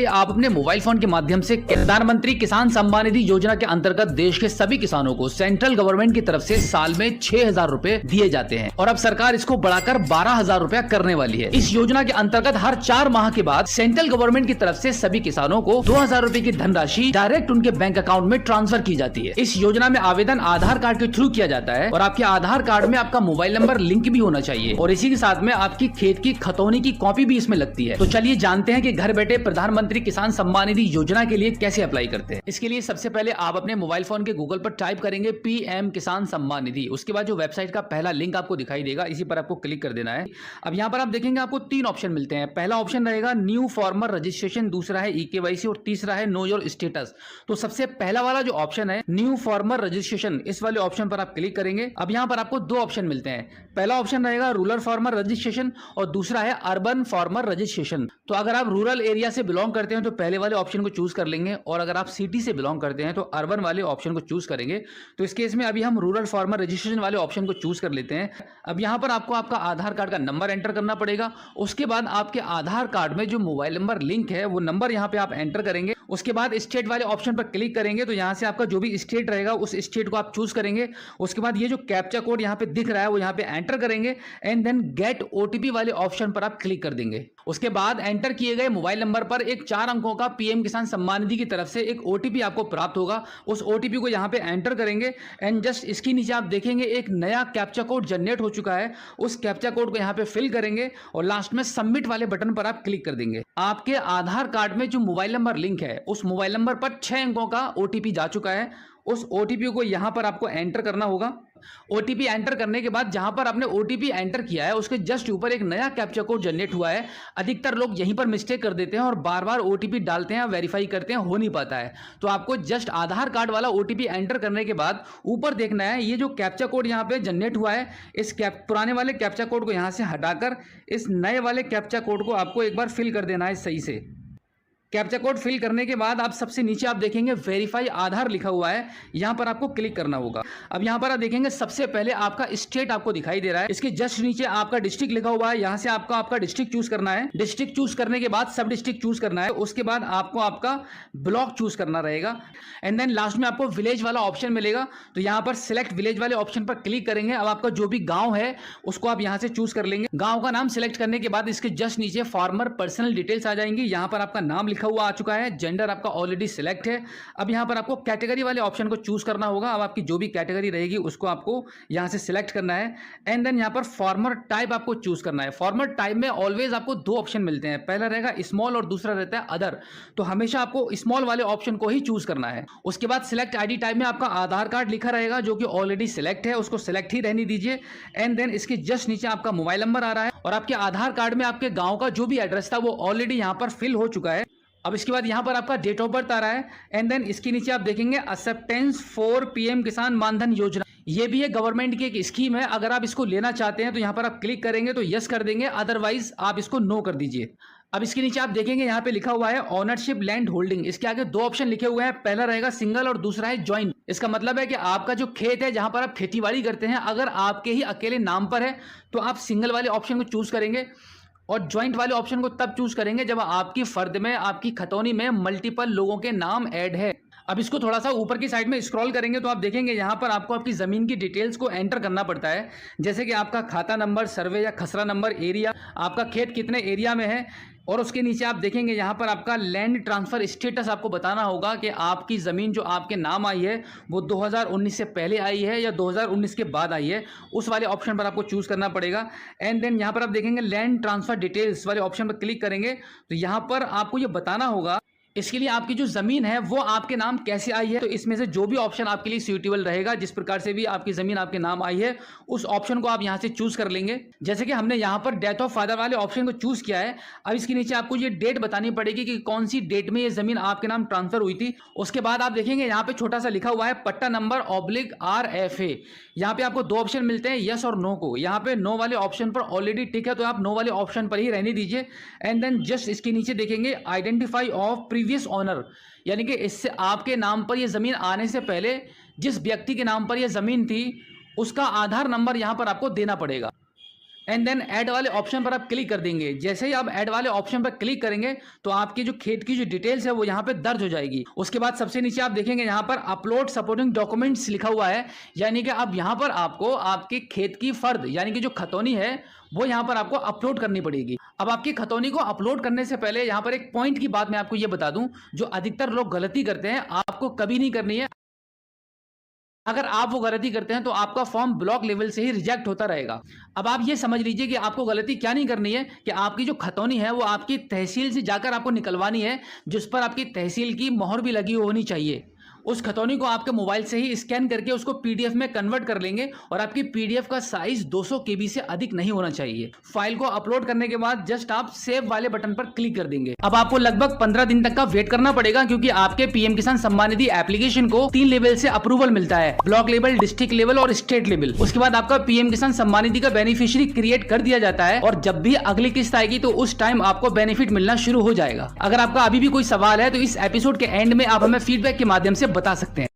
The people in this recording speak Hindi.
आप अपने मोबाइल फोन के माध्यम से प्रधानमंत्री किसान सम्मान निधि योजना के अंतर्गत देश के सभी किसानों को सेंट्रल गवर्नमेंट की तरफ से साल में 6,000 रुपए दिए जाते हैं और अब सरकार इसको बढ़ाकर 12,000 रुपया करने वाली है। इस योजना के अंतर्गत हर 4 माह के बाद सेंट्रल गवर्नमेंट की तरफ से सभी किसानों को 2,000 रुपए की धनराशि डायरेक्ट उनके बैंक अकाउंट में ट्रांसफर की जाती है। इस योजना में आवेदन आधार कार्ड के थ्रू किया जाता है और आपके आधार कार्ड में आपका मोबाइल नंबर लिंक भी होना चाहिए और इसी के साथ में आपकी खेत की खतौनी की कॉपी भी इसमें लगती है। तो चलिए जानते हैं कि घर बैठे प्रधानमंत्री किसान सम्मान निधि योजना के लिए कैसे अप्लाई करते हैं। इसके लिए सबसे पहले आप अपने मोबाइल फोन के गूगल पर टाइप करेंगे पीएम किसान सम्मान निधि। उसके बाद जो वेबसाइट का पहला लिंक आपको दिखाई देगा, इसी पर आपको क्लिक कर देना है। अब यहाँ पर आप देखेंगे आपको 3 ऑप्शन मिलते हैं। पहला ऑप्शन रहेगा न्यू फॉर्मर रजिस्ट्रेशन, दूसरा है ईकेवाईसी और तीसरा है नो योर स्टेटस। तो सबसे पहला वाला जो ऑप्शन है न्यू फॉर्मर रजिस्ट्रेशन, इस वाले ऑप्शन पर आप क्लिक करेंगे। अब यहाँ पर आपको 2 ऑप्शन मिलते हैं। पहला ऑप्शन रहेगा रूरल फार्मर रजिस्ट्रेशन और दूसरा है अर्बन फार्मर रजिस्ट्रेशन। तो अगर आप रूरल एरिया से बिलोंग करते हैं तो पहले वाले ऑप्शन को चूज कर लेंगे और अगर आप सिटी से बिलोंग करते हैं तो अर्बन वाले ऑप्शन को चूज करेंगे। तो इस केस में अभी हम रूरल फार्मर रजिस्ट्रेशन वाले ऑप्शन को चूज कर लेते हैं। अब यहाँ पर आपको आपका आधार कार्ड का नंबर एंटर करना पड़ेगा। उसके बाद आपके आधार कार्ड में जो मोबाइल नंबर लिंक है वो नंबर यहाँ पे आप एंटर करेंगे। उसके बाद स्टेट वाले ऑप्शन पर क्लिक करेंगे तो यहाँ से आपका जो भी स्टेट रहेगा उस स्टेट को आप चूज करेंगे। उसके बाद ये जो कैप्चा कोड यहाँ पे दिख रहा है वो यहाँ पे एंटर करेंगे एंड देन गेट ओटीपी वाले ऑप्शन पर आप क्लिक कर देंगे। उसके बाद एंटर किए गए मोबाइल नंबर पर एक 4 अंकों का पीएम किसान सम्मान निधि की तरफ से एक ओटीपी आपको प्राप्त होगा। उस ओटीपी को यहाँ पे एंटर करेंगे एंड जस्ट इसके नीचे आप देखेंगे एक नया कैप्चा कोड जनरेट हो चुका है। उस कैप्चा कोड को यहाँ पे फिल करेंगे और लास्ट में सबमिट वाले बटन पर आप क्लिक कर देंगे। आपके आधार कार्ड में जो मोबाइल नंबर लिंक है उस मोबाइल नंबर पर 6 अंकों का ओटीपी जा चुका है। उस ओटीपी को यहां पर आपको एंटर करना होगा। ओटीपी एंटर करने के बाद जहां पर आपने ओटीपी एंटर किया है उसके जस्ट ऊपर एक नया कैप्चा कोड जनरेट हुआ है। अधिकतर लोग यहीं पर मिस्टेक कर देते हैं और बार बार ओटीपी डालते हैं, वेरीफाई करते हैं, हो नहीं पाता है। तो आपको जस्ट आधार कार्ड वाला ओटीपी एंटर करने के बाद ऊपर देखना है ये जो कैप्चा कोड यहाँ पे जनरेट हुआ है, इस पुराने वाले कैप्चा कोड को यहाँ से हटाकर इस नए वाले कैप्चा कोड को आपको एक बार फिल कर देना है सही से। कैप्चा कोड फिल करने के बाद आप सबसे नीचे आप देखेंगे वेरीफाई आधार लिखा हुआ है, यहां पर आपको क्लिक करना होगा। अब यहां पर आप देखेंगे सबसे पहले आपका स्टेट आपको दिखाई दे रहा है, इसके जस्ट नीचे आपका डिस्ट्रिक्ट लिखा हुआ है। यहां से आपको आपका डिस्ट्रिक्ट चूज करना है। डिस्ट्रिक्ट चूज करने के बाद सब डिस्ट्रिक्ट चूज करना है। उसके बाद आपको आपका ब्लॉक चूज करना रहेगा एंड देन लास्ट में आपको विलेज वाला ऑप्शन मिलेगा। तो यहां पर सिलेक्ट विलेज वाले ऑप्शन पर क्लिक करेंगे। अब आपका जो भी गांव है उसको आप यहां से चूज कर लेंगे। गांव का नाम सिलेक्ट करने के बाद इसके जस्ट नीचे फार्मर पर्सनल डिटेल्स आ जाएंगी। यहां पर आपका नाम लिखा हुआ आ चुका है, जेंडर आपका ऑलरेडी सिलेक्ट है। अब यहां पर आपको कैटेगरी वाले ऑप्शन को चूज करना होगा। अब आपकी जो भी कैटेगरी रहेगी उसको आपको यहां से सिलेक्ट करना है एंड देन यहां पर फार्मर टाइप आपको चूज करना है। फार्मर टाइप में ऑलवेज आपको 2 ऑप्शन मिलते हैं, पहला रहेगा स्मॉल और दूसरा रहता है अदर। तो हमेशा आपको स्मॉल वाले ऑप्शन को ही चूज करना है। उसके बाद सिलेक्ट आईडी टाइप में आपका आधार कार्ड लिखा रहेगा जो कि ऑलरेडी सिलेक्ट है, उसको सिलेक्ट ही रहने दीजिए एंड देन इसके जस्ट नीचे आपका मोबाइल नंबर आ रहा है और आपके आधार कार्ड में आपके गांव का जो भी एड्रेस था वो ऑलरेडी यहां पर फिल हो चुका है। अब इसके बाद यहां पर आपका डेट ऑफ बर्थ आ रहा है एंड देन इसके नीचे आप देखेंगे एक्सेप्टेंस फॉर पीएम किसान मानधन योजना। ये भी है गवर्नमेंट की एक स्कीम है। अगर आप इसको लेना चाहते हैं तो यहां पर आप क्लिक करेंगे तो यस कर देंगे, अदरवाइज आप इसको नो कर दीजिए। अब इसके नीचे आप देखेंगे यहाँ पे लिखा हुआ है ओनरशिप लैंड होल्डिंग। इसके आगे 2 ऑप्शन लिखे हुए हैं, पहला रहेगा सिंगल और दूसरा है ज्वाइंट। इसका मतलब है कि आपका जो खेत है जहां पर आप खेतीबाड़ी करते हैं अगर आपके ही अकेले नाम पर है तो आप सिंगल वाले ऑप्शन को चूज करेंगे और ज्वाइंट वाले ऑप्शन को तब चूज करेंगे जब आपकी फर्द में, आपकी खतौनी में मल्टीपल लोगों के नाम ऐड है। अब इसको थोड़ा सा ऊपर की साइड में स्क्रॉल करेंगे तो आप देखेंगे यहाँ पर आपको आपकी जमीन की डिटेल्स को एंटर करना पड़ता है, जैसे कि आपका खाता नंबर, सर्वे या खसरा नंबर, एरिया, आपका खेत कितने एरिया में है और उसके नीचे आप देखेंगे यहाँ पर आपका लैंड ट्रांसफर स्टेटस आपको बताना होगा कि आपकी ज़मीन जो आपके नाम आई है वो 2019 से पहले आई है या 2019 के बाद आई है। उस वाले ऑप्शन पर आपको चूज़ करना पड़ेगा एंड देन यहाँ पर आप देखेंगे लैंड ट्रांसफर डिटेल्स वाले ऑप्शन पर क्लिक करेंगे तो यहाँ पर आपको ये बताना होगा इसके लिए आपकी जो जमीन है वो आपके नाम कैसे आई है। तो इसमें से जो भी ऑप्शन आपके लिए सूटेबल रहेगा, जिस प्रकार से भी आपकी जमीन आपके नाम आई है उस ऑप्शन को आप यहां से चूज कर लेंगे। जैसे कि हमने यहां पर डेथ ऑफ फादर वाले ऑप्शन को चूज किया है। अब इसके नीचे आपको ये डेट बतानी पड़ेगी कि कौन सी डेट में ये जमीन आपके नाम ट्रांसफर हुई थी। उसके बाद आप देखेंगे यहाँ पे छोटा सा लिखा हुआ है पट्टा नंबर /RFA। यहाँ पे आपको 2 ऑप्शन मिलते हैं, यस और नो को। यहाँ पे नो वाले ऑप्शन पर ऑलरेडी टिक है तो आप नो वाले ऑप्शन पर ही रहने दीजिए एंड देन जस्ट इसके नीचे देखेंगे आइडेंटिफाई ऑफ प्रीवियस ऑनर, यानी कि इससे आपके नाम पर यह जमीन आने से पहले जिस व्यक्ति के नाम पर यह जमीन थी उसका आधार नंबर यहां पर आपको देना पड़ेगा। एंड देन ऐड वाले ऑप्शन पर आप क्लिक कर देंगे। जैसे ही आप ऐड वाले ऑप्शन पर क्लिक करेंगे तो आपकी जो खेत की जो डिटेल्स है वो यहाँ पे दर्ज हो जाएगी। उसके बाद सबसे नीचे आप देखेंगे यहाँ पर अपलोड सपोर्टिंग डॉक्यूमेंट्स लिखा हुआ है, यानी कि अब यहाँ पर आपको आपके खेत की फर्द यानी कि जो खतौनी है वो यहाँ पर आपको अपलोड करनी पड़ेगी। अब आपकी खतौनी को अपलोड करने से पहले यहाँ पर एक पॉइंट की बात मैं आपको ये बता दूं, जो अधिकतर लोग गलती करते हैं, आपको कभी नहीं करनी है। अगर आप वो गलती करते हैं तो आपका फॉर्म ब्लॉक लेवल से ही रिजेक्ट होता रहेगा। अब आप ये समझ लीजिए कि आपको गलती क्या नहीं करनी है कि आपकी जो खतौनी है वो आपकी तहसील से जाकर आपको निकलवानी है, जिस पर आपकी तहसील की मोहर भी लगी होनी चाहिए। उस खतौनी को आपके मोबाइल से ही स्कैन करके उसको पीडीएफ में कन्वर्ट कर लेंगे और आपकी पीडीएफ का साइज 200 KB से अधिक नहीं होना चाहिए। फाइल को अपलोड करने के बाद जस्ट आप सेव वाले बटन पर क्लिक कर देंगे। अब आपको लगभग 15 दिन तक का वेट करना पड़ेगा, क्योंकि आपके पीएम किसान सम्मान निधि एप्लीकेशन को 3 लेवल से अप्रूवल मिलता है, ब्लॉक लेवल, डिस्ट्रिक्ट लेवल और स्टेट लेवल। उसके बाद आपका पीएम किसान सम्मान निधि का बेनिफिशियरी क्रिएट कर दिया जाता है और जब भी अगली किस्त आएगी तो उस टाइम आपको बेनिफिट मिलना शुरू हो जाएगा। अगर आपका अभी भी कोई सवाल है तो इस एपिसोड के एंड में आप हमें फीडबैक के माध्यम से बता सकते हैं।